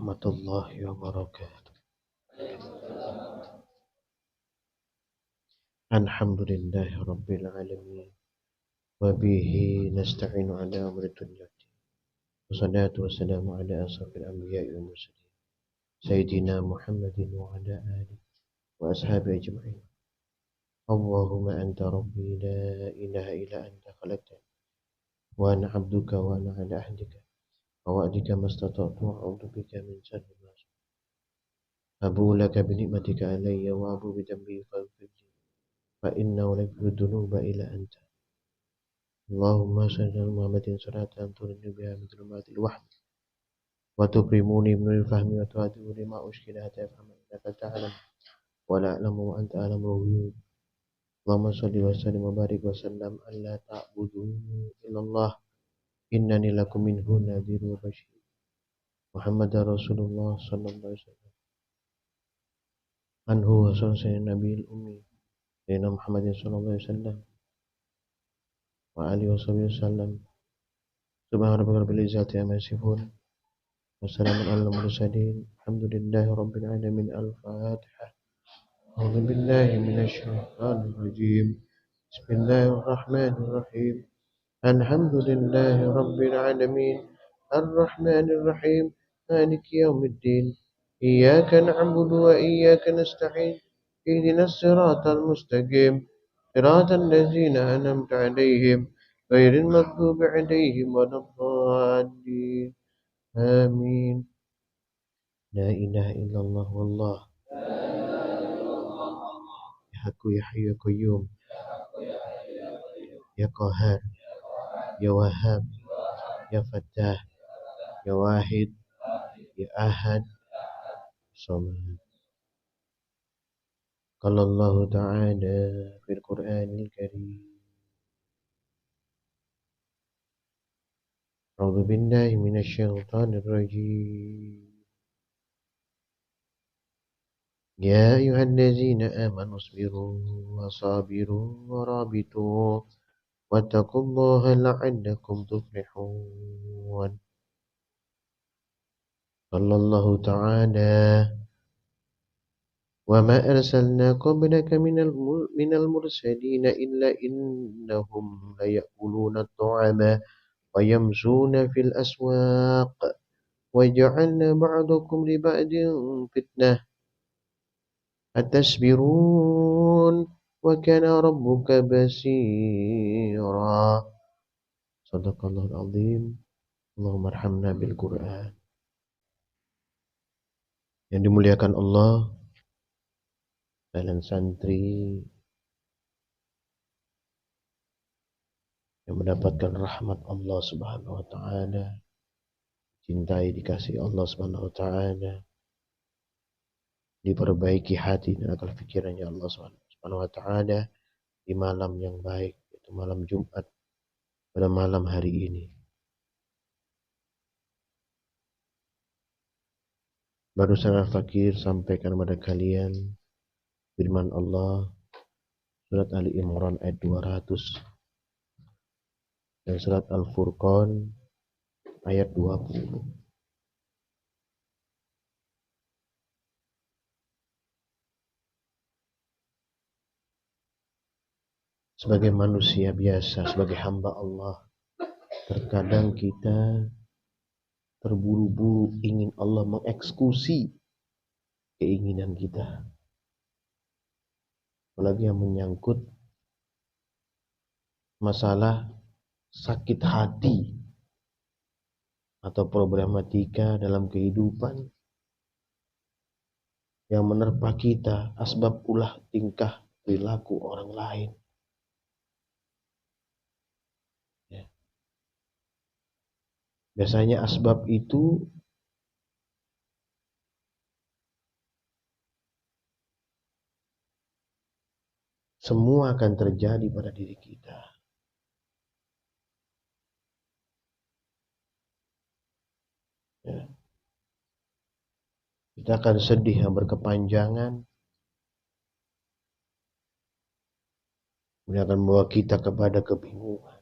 warahmatullahi wabarakatuh. Alhamdulillahi rabbil alamin. Wa bihi nasta'inu ala amri dunya. Wassalatu wassalamu ala asrafil anbiya'i wal mursalin. Sayyidina Muhammadin wa ala alihi wa ashabihi ajma'in. Allahumma anta rabbi la ilaha illa anta khalaqtani wa ana 'abduka wa ana 'ala ahdika wa wa'dika mastata'tu wa a'udzu bika min sharri ma abu laka bi ni'matika alayya wa abu bi dhanbi faghfir li fa innahu la yaghfiru dhunuba illa anta. Allahumma salli ala Muhammadin salatan turini biha min dhulumatil wahmi wa tukrimuni min al-fahmi wa tu'adhibuni ma ushkila hatta yafhama innaka ta'lam wa la a'lamu wa anta a'lamul ghuyub. Allahumma salli wa sallim wa barik wa sallam alla ta'budu illallah innani lakum minhu nadhirun wa bashir. Muhammadar Rasulullah sallallahu alaihi wasallam. Anhu wa sallallahu nabiyil ummi Sayyidina Muhammadin sallallahu alaihi wasallam wa alihi wasallam. Subhana rabbika rabbil izzati amma yasifun wa salamun alal mursalin alhamdulillahi rabbil alamin. Al-Fatihah. A'udzu billahi minasy syaithanir rajim. Bismillahirrahmanirrahim. Alhamdulillahi rabbil alamin. Ar-Rahmanir Rahim. Maliki yaumiddin. Iyyaka na'budu wa iyyaka nasta'in. Ihdinas siratal mustaqim. Siratal ladzina an'amta 'alaihim ghairil maghdubi 'alaihim waladdallin. Amin. La ilaha illallah wallah. Ya Hakku ya Hayyu ya Qayyum. Ya Qahhar. Ya Wahhab. Ya Fattah. Ya Wahid. Ya Ahad. Samad. Qala Allah Ta'ala fil Qur'anil Karim. A'udzu billahi minasy syaithanir rajim. Ya ayyuhallazina amanu isbiru wa sabiru wa rabitu wattaqullaha la'allakum tuflihun. Sallallahu ta'ala wa ma arsalna qablaka minal mursalin illa innahum la ya'kuluna at-ta'ama wa yamshuna fil aswaq wa ja'alna ba'dakum li ba'din fitnah atasbirun wa kana rabbuka basira. Sadaqallahul azim. Allahumma arhamna bil Qur'an. Yang dimuliakan Allah, kalian santri yang mendapatkan rahmat Allah Subhanahu wa taala, cintai dikasih Allah Subhanahu wa taala, diperbaiki hati dan akal pikirannya Allah Subhanahu wa taala di malam yang baik, yaitu malam Jumat, pada malam hari ini. Barusan Al-Fakir sampaikan kepada kalian firman Allah surat Ali Imran ayat 200 dan surat Al-Furqan ayat 20. Sebagai manusia biasa, sebagai hamba Allah, terkadang kita terburu-buru ingin Allah mengeksekusi keinginan kita. Apalagi yang menyangkut masalah sakit hati atau problematika dalam kehidupan yang menerpa kita, asbab ulah tingkah perilaku orang lain. Ya. Biasanya asbab itu semua akan terjadi pada diri kita. Ya. Kita akan sedih yang berkepanjangan. Ini akan membawa kita kepada kebingungan.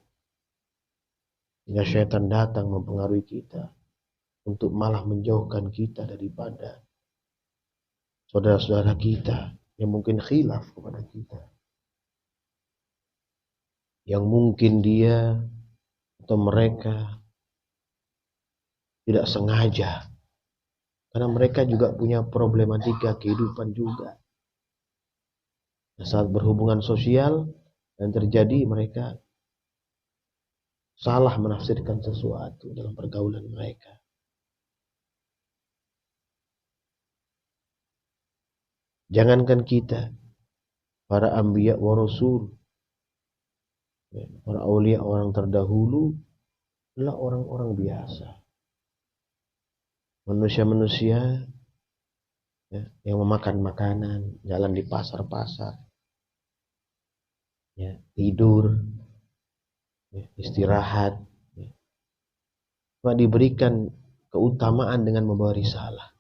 Hingga syaitan datang mempengaruhi kita. untuk malah menjauhkan kita daripada saudara-saudara kita yang mungkin khilaf kepada kita, yang mungkin dia atau mereka tidak sengaja, karena mereka juga punya problematika kehidupan juga. Nah, saat berhubungan sosial dan terjadi, mereka salah menafsirkan sesuatu dalam pergaulan mereka. Jangankan kita, para anbiya wa rasul, para aulia, orang terdahulu adalah orang-orang biasa, manusia-manusia ya, yang memakan makanan, jalan di pasar-pasar, ya, tidur, ya, istirahat, ya. Cuma diberikan keutamaan dengan membawa risalah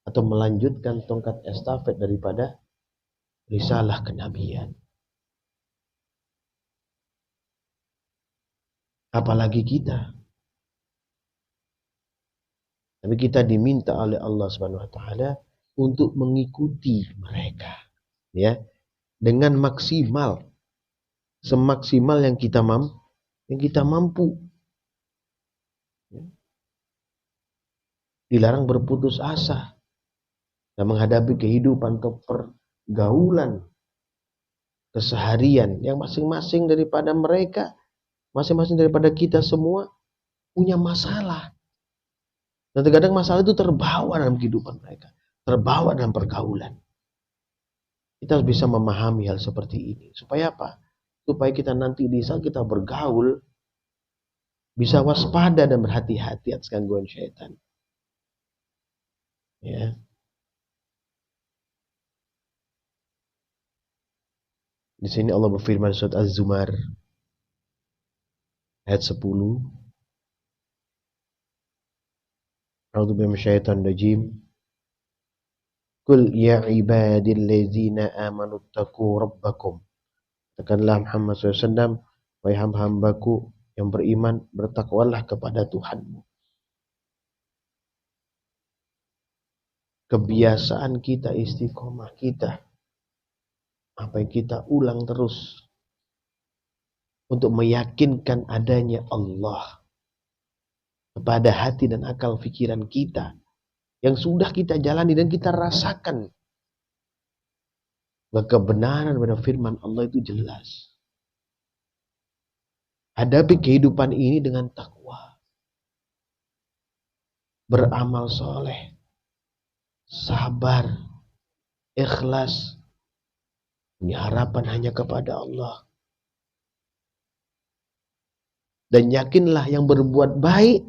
atau melanjutkan tongkat estafet daripada risalah kenabian. Apalagi kita. Tapi kita diminta oleh Allah Subhanahu wa taala untuk mengikuti mereka, ya, dengan maksimal, semaksimal yang kita mampu. Ya. Dilarang berputus asa dan menghadapi kehidupan atau pergaulan keseharian yang masing-masing daripada mereka, masing-masing daripada kita semua punya masalah. Dan terkadang masalah itu terbawa dalam kehidupan mereka, terbawa dalam pergaulan. Kita harus bisa memahami hal seperti ini. Supaya apa? Supaya kita nanti di saat kita bergaul bisa waspada dan berhati-hati atas gangguan syaitan. Ya. Di sini Allah berfirman surat Az-Zumar ayat 10. A'udzu billahi minasyaitonir rajim. Qul ya ibadilladzina amanu taqu rabbakum. Katakanlah Muhammad SAW, wahai hamba-hambaku yang beriman, bertakwalah kepada Tuhanmu. Kebiasaan kita, istiqomah kita, apa yang kita ulang terus untuk meyakinkan adanya Allah kepada hati dan akal pikiran kita yang sudah kita jalani dan kita rasakan bahwa kebenaran pada firman Allah itu jelas. Hadapi kehidupan ini dengan takwa, beramal soleh, sabar, ikhlas, punya harapan hanya kepada Allah. Dan yakinlah yang berbuat baik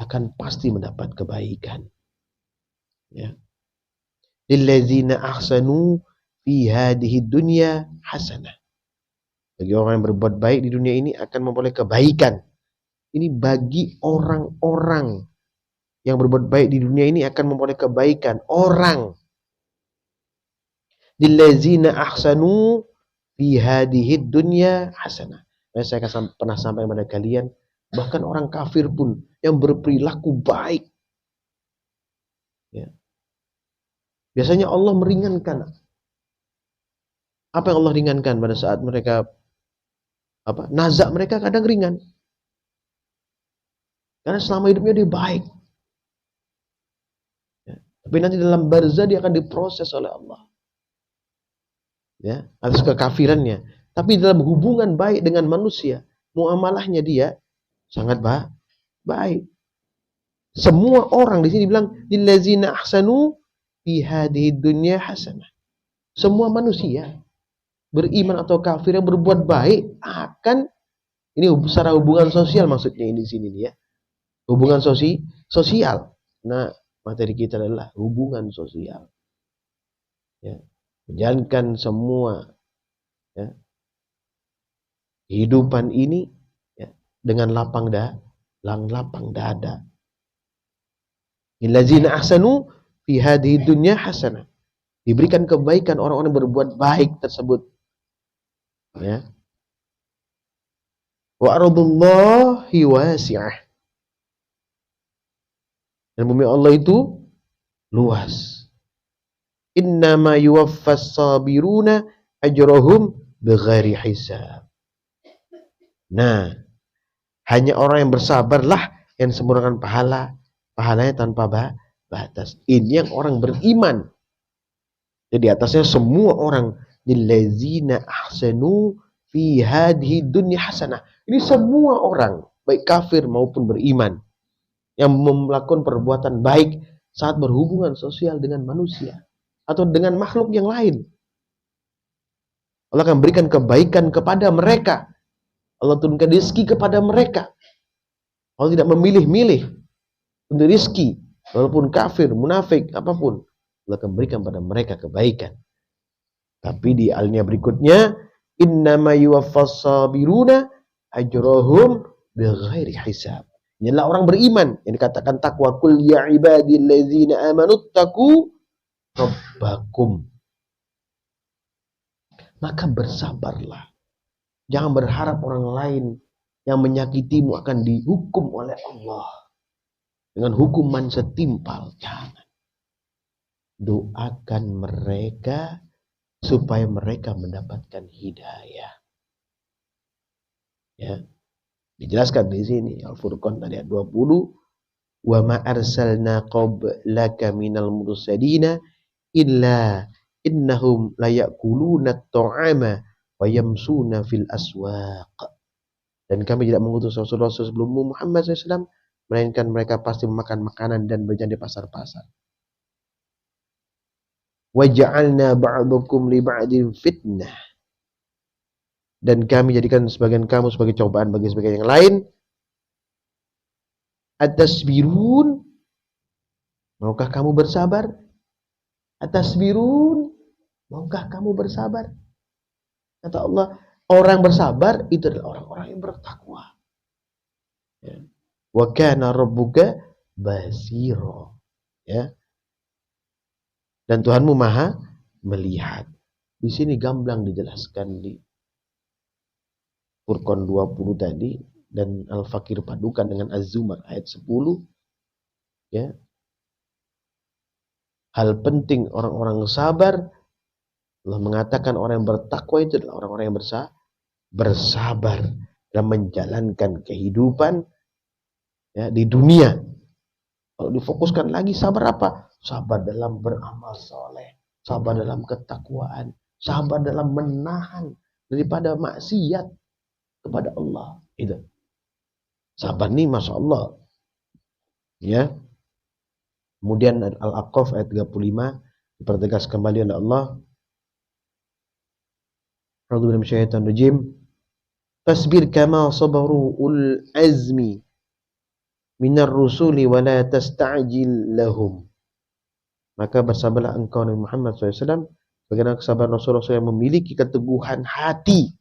akan pasti mendapat kebaikan. Ya. Lillazina ahsanu fi hadhihi dunya hasanah. Bagi orang yang berbuat baik di dunia ini akan memperoleh kebaikan. Ini bagi orang-orang yang berbuat baik di dunia ini akan memperoleh kebaikan. Orang. Lillazina ahsanu fi hadhihi dunya hasanah. Saya pernah sampaikan kepada kalian, bahkan orang kafir pun yang berperilaku baik, ya, biasanya Allah meringankan. Apa yang Allah ringankan pada saat mereka nazak mereka kadang ringan. Karena selama hidupnya dia baik. Ya. Tapi nanti dalam barzah dia akan diproses oleh Allah. Ya, atas kekafirannya. Tapi dalam hubungan baik dengan manusia, muamalahnya dia sangat baik. Semua orang di sini bilang lillazina ahsanu fi hadhihi dunya hasanah. Semua manusia beriman atau kafir yang berbuat baik akan, ini secara hubungan sosial maksudnya ini di sini ya. Hubungan sosial. Nah, materi kita adalah hubungan sosial. Ya. Menjalankan semua ya, kehidupan ini ya, dengan lapang dada. Illazina ahsanu fi hadhihi dunya hasanah. Diberikan kebaikan orang-orang yang berbuat baik tersebut. Ya. Wa ardullahi wasi'ah. Dan bumi Allah itu luas. Innama yuwaffas sabiruna ajrahum bighairi hisab. Nah, hanya orang yang bersabarlah yang sempurnakan pahalanya tanpa batas. Ini yang orang beriman. Jadi atasnya semua orang lillazina ahsanu fi hadhihi dunya hasanah. Ini semua orang, baik kafir maupun beriman, yang melakukan perbuatan baik saat berhubungan sosial dengan manusia atau dengan makhluk yang lain. Allah akan berikan kebaikan kepada mereka. Allah turunkan rezeki kepada mereka. Allah tidak memilih-milih untuk rezeki, walaupun kafir, munafik, apapun. Allah akan berikan pada mereka kebaikan. Tapi di alinea berikutnya, innama yuwaffas sabiruna ajrahum bighairi hisab. Inilah orang beriman yang dikatakan takwa. Qul ya ibadillazina amanu taqu rabbakum. Maka bersabarlah. Jangan berharap orang lain yang menyakitimu akan dihukum oleh Allah dengan hukuman setimpal. Jangan. Doakan mereka supaya mereka mendapatkan hidayah. Ya. Dijelaskan di sini Al-Furqan tadi ayat 20, wa ma arsalna qablaka minal mursalina illa innahum layakuluna at-ta'ama wa yamsuna fil aswaq. Dan kami tidak mengutus rasul-rasul sebelummu Muhammad SAW, melainkan mereka pasti memakan makanan dan berjalan di pasar-pasar. Waja'alna ba'dukum li ba'din fitnah. Dan kami jadikan sebagian kamu sebagai cobaan bagi sebagian yang lain. Atasbirun, maukah kamu bersabar? Atasbirun, maukah kamu bersabar? Kata Allah, orang bersabar itu adalah orang-orang yang bertakwa. Ya. Wa kana rabbuka basira. Ya. Dan Tuhanmu maha melihat. Di sini gamblang dijelaskan di Furqan 20 tadi, dan Al-Fakir padukan dengan Az-Zumar ayat 10. Ya. Hal penting orang-orang sabar. Allah mengatakan orang yang bertakwa itu adalah orang-orang yang bersabar dalam menjalankan kehidupan, ya, di dunia. Kalau difokuskan lagi, sabar apa? Sabar dalam beramal soleh, sabar dalam ketakwaan, sabar dalam menahan daripada maksiat kepada Allah. Itu sabar nih, masya Allah. Ya. Kemudian Al-Aqaf ayat 35 dipertegas kembali oleh Allah. A'udzu billahi minasyaitonir rajim. Fasbir kama sabaru ul azmi minar rusuli wa la tasta'jil lahum. Maka bersabarlah engkau Nabi Muhammad SAW bagaimana kesabaran Rasul-Rasul yang memiliki keteguhan hati.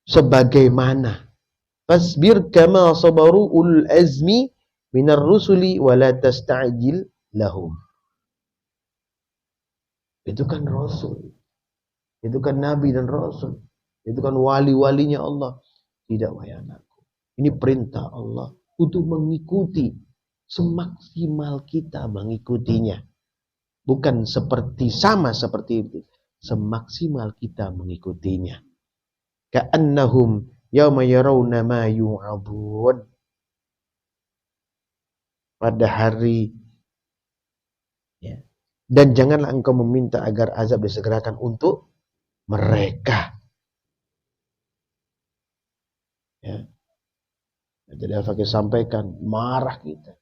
Sebagaimana fasbir kama sabaru ul azmi minar rusuli wa la tasta'jil lahum. Itu kan Rasul, itu kan Nabi dan Rasul, itu kan wali-walinya Allah. Tidak, wahai anakku, ini perintah Allah untuk mengikuti semaksimal kita mengikutinya. Bukan sama seperti itu, semaksimal kita mengikutinya. Ka'annahum yawma yarawna ma yu'adun. Pada hari, ya. Dan janganlah engkau meminta agar azab disegerakan untuk mereka. Ya. Jadi Al-Fakir sampaikan, marah kita,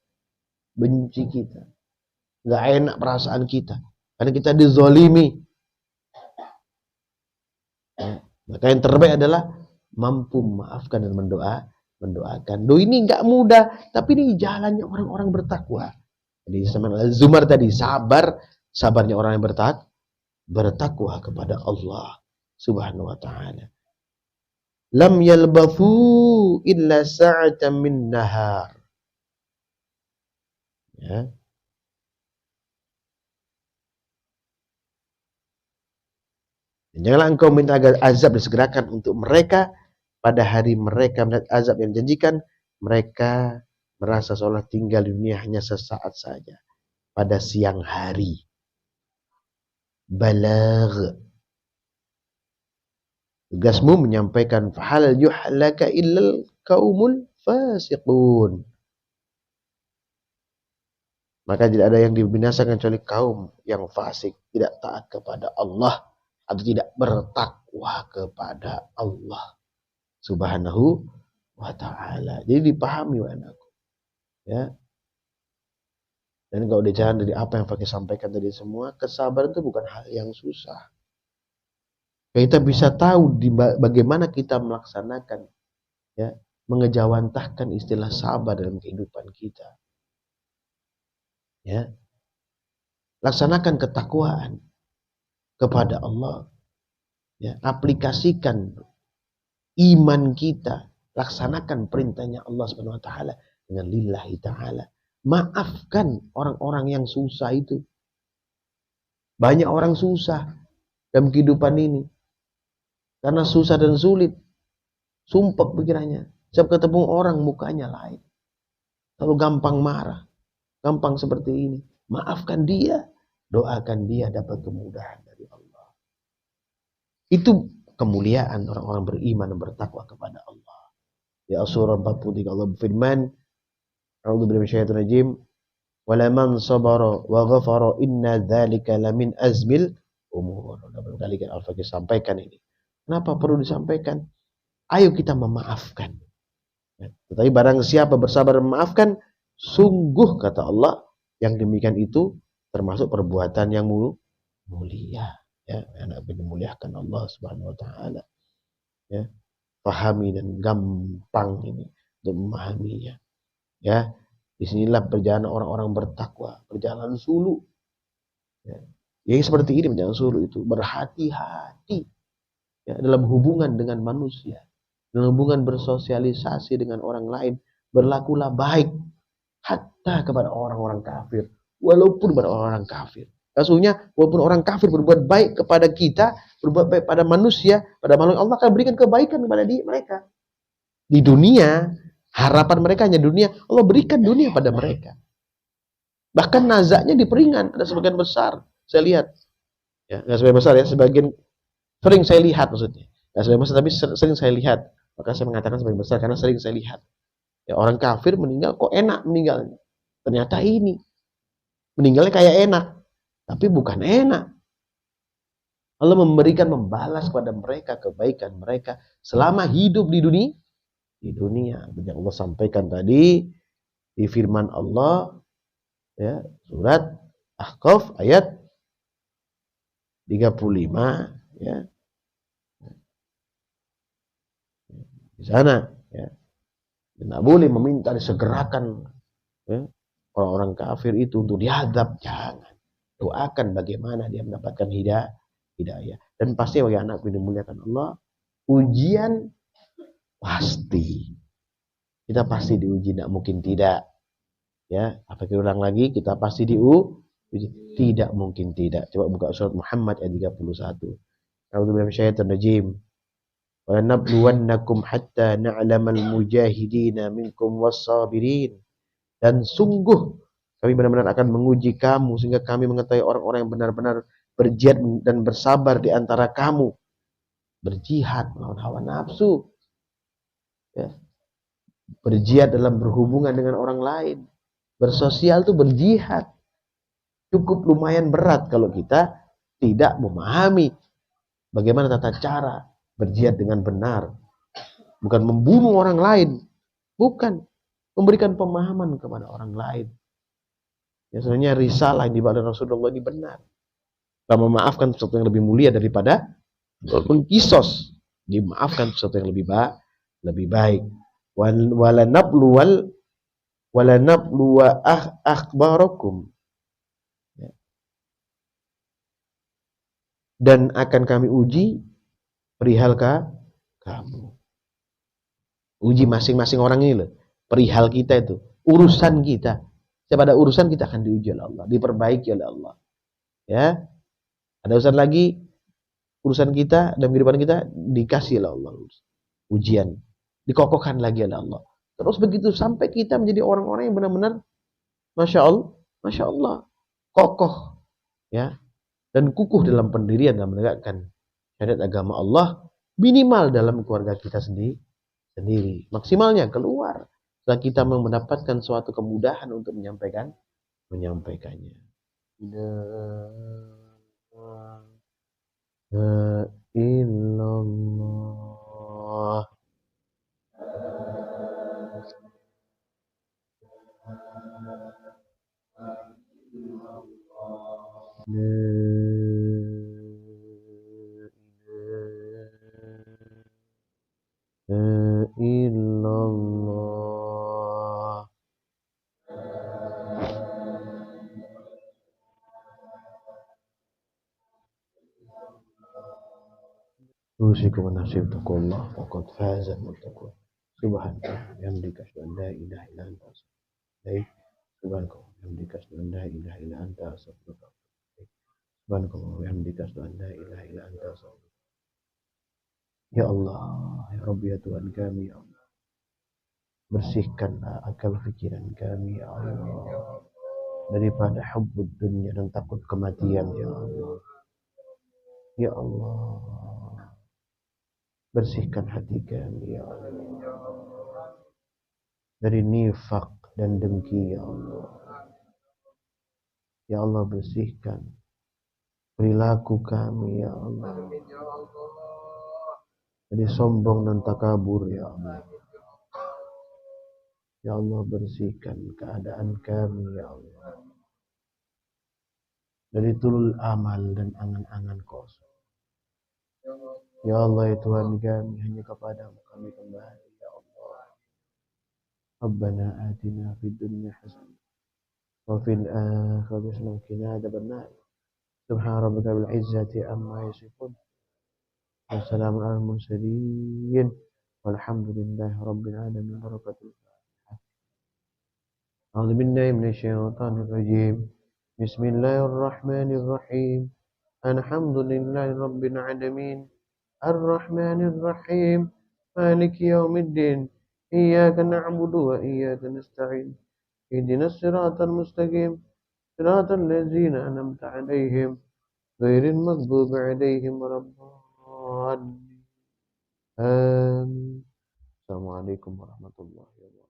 benci kita, nggak enak perasaan kita, karena kita dizolimi. Ya. Maka yang terbaik adalah mampu memaafkan dan mendoakan. Ini nggak mudah, tapi ini jalannya orang-orang bertakwa. Jadi Zumar tadi, sabarnya orang yang bertakwa kepada Allah Subhanahu wa ta'ala. Lam yalbathu illa sa'atan min nahar. Ya. Janganlah engkau minta agar azab disegerakan untuk mereka pada hari mereka melihat azab yang dijanjikan, mereka merasa seolah tinggal di dunia hanya sesaat saja. Pada siang hari. Balagh. Tugasmu menyampaikan fahal yuhlaka illal qaumul fasiqun. Maka tidak ada yang dibinasakan kecuali kaum yang fasik, tidak taat kepada Allah atau tidak bertakwa kepada Allah Subhanahu wa ta'ala. Jadi dipahami anakku. Ya. Dan kalau dijalan dari apa yang Fakih sampaikan tadi semua, kesabaran itu bukan hal yang susah. Kita bisa tahu bagaimana kita melaksanakan, ya, mengejawantahkan istilah sabar dalam kehidupan kita. Ya, laksanakan ketakwaan kepada Allah. Ya, aplikasikan iman kita, laksanakan perintahnya Allah Subhanahu wa taala dengan lillahi taala. Maafkan orang-orang yang susah itu. Banyak orang susah dalam kehidupan ini. Karena susah dan sulit. Sumpek pikirannya. Setiap ketemu orang mukanya lain. Lalu gampang marah. Gampang seperti ini. Maafkan dia. Doakan dia dapat kemudahan dari Allah. Itu kemuliaan orang-orang beriman dan bertakwa kepada Allah. Ya surah 43 Allah berfirman, A'udzu billahi minasyaitonir rajim. Walaman sabara wa ghafara inna dzalika lamin azmil umur. Berkali-kali Al-Fakih sampaikan ini. Kenapa perlu disampaikan? Ayo kita memaafkan. Tetapi barang siapa bersabar memaafkan, sungguh kata Allah, yang demikian itu termasuk perbuatan yang mulia. Ya, anak dimuliakan Allah Subhanahu wa taala. Ya, pahami dan gampang ini untuk memahaminya. Ya, disinilah perjalanan orang-orang bertakwa, perjalanan suluk. Ya, yang seperti ini perjalanan suluk itu berhati-hati, ya, dalam hubungan dengan manusia, dalam hubungan bersosialisasi dengan orang lain, berlakulah baik hatta kepada orang-orang kafir, walaupun kepada orang kafir. Sesungguhnya walaupun orang kafir berbuat baik kepada kita, berbuat baik pada manusia, pada makhluk, Allah akan berikan kebaikan kepada mereka. Di dunia, harapan mereka hanya dunia, Allah berikan dunia pada mereka. Bahkan nazaknya diperingan, ada sebagian besar, saya lihat. Ya, nggak sebagian besar ya, sebagian sering saya lihat maksudnya. Nggak sebagian besar, tapi sering saya lihat. Maka saya mengatakan sebagian besar, karena sering saya lihat. Ya, orang kafir meninggal, kok enak meninggalnya. Ternyata ini, meninggalnya kayak enak. Tapi bukan enak. Allah membalas kepada mereka kebaikan mereka selama hidup di dunia. Di dunia. Yang Allah sampaikan tadi di firman Allah, ya, surat Ahqaf ayat 35, ya. Di sana, ya. Tidak boleh meminta disegerakan, ya, orang-orang kafir itu untuk diadab, jangan. Doakan bagaimana dia mendapatkan hidayah. Dan pasti bagi anakku yang dimuliakan Allah, ujian pasti. Kita pasti diuji, tidak mungkin tidak. Ya, apa kita ulang lagi, kita pasti diuji. Tidak mungkin tidak. Coba buka surat Muhammad ayat 31. A'udzubillahi minasyaitonir rajim. Wa lanabluwannakum hatta na'lamal mujahidina minkum was-sabirin. Dan sungguh kami benar-benar akan menguji kamu sehingga kami mengetahui orang-orang yang benar-benar berjihad dan bersabar di antara kamu. Berjihad melawan hawa nafsu. Ya. Berjihad dalam berhubungan dengan orang lain. Bersosial itu berjihad. Cukup lumayan berat kalau kita tidak memahami bagaimana tata cara berjihad dengan benar. Bukan membunuh orang lain. Bukan. Memberikan pemahaman kepada orang lain. Ya, sebenarnya risalah yang dibawa oleh Rasulullah ini benar. Dan memaafkan sesuatu yang lebih mulia daripada mengkisos. Dimaafkan sesuatu yang lebih baik. Walanabluwa akhbarakum. Dan akan kami uji perihal kamu. Uji masing-masing orang ini loh. Perihal kita itu. Urusan kita. Setiap ada urusan kita akan diuji oleh Allah. Diperbaiki oleh Allah. Ya. Ada urusan lagi. Urusan kita dan kehidupan kita dikasih oleh Allah. Ujian. Dikokohkan lagi oleh Allah. Terus begitu sampai kita menjadi orang-orang yang benar-benar Masya Allah, kokoh ya dan kukuh dalam pendirian dalam menegakkan syariat agama Allah, minimal dalam keluarga kita sendiri. Maksimalnya keluar setelah kita mendapatkan suatu kemudahan untuk menyampaikannya. La illallah. La illallah. أوصيكم ونفسي بتقوى الله فقد فاز المتقون سبحانك وبحمدك أشهد أن لا إله إلا أنت أستغفرك سبحانك وبحمدك أشهد أن لا إله إلا أنت أستغفرك سبحانك وبحمدك أشهد أن لا إله إلا أنت أستغفرك. Ya Allah, ya Rabbi, ya Tuhan kami, ya Allah, bersihkanlah akal pikiran kami, ya Allah, daripada hubbud dunia dan takut kematian, ya Allah. Ya Allah, bersihkan hati kami, ya Allah, dari nifak dan dengki, ya Allah. Ya Allah, bersihkan perilaku kami, ya Allah, dari sombong dan takabur, ya Allah. Ya Allah, bersihkan keadaan kami, ya Allah, dari tulul amal dan angan-angan kosong. Ya Allah, ya Tuhan kami, hanya kepadamu kami kembali, ya Allah. Rabbana atina fid dunya hasanah wa fil akhirati hasanah wa qina adzabannar. Subhana rabbika bil izzati amma yasifun. Wassalamun alal mursalin. Walhamdulillahi rabbil alamin. Barakatul Fatihah. A'udzu billahi minasyaitonir rajim. Bismillahirrahmanirrahim. Alhamdulillahi rabbil alamin. Ar-Rahmanir Rahim. Maliki yaumiddin. Iyyaka na'budu wa iyyaka nasta'in. Ihdinas siratal mustaqim. Siratal ladzina an'amta 'alaihim ghairil maghdubi 'alaihim waladdallin. Amin. Assalamualaikum warahmatullahi wabarakatuh.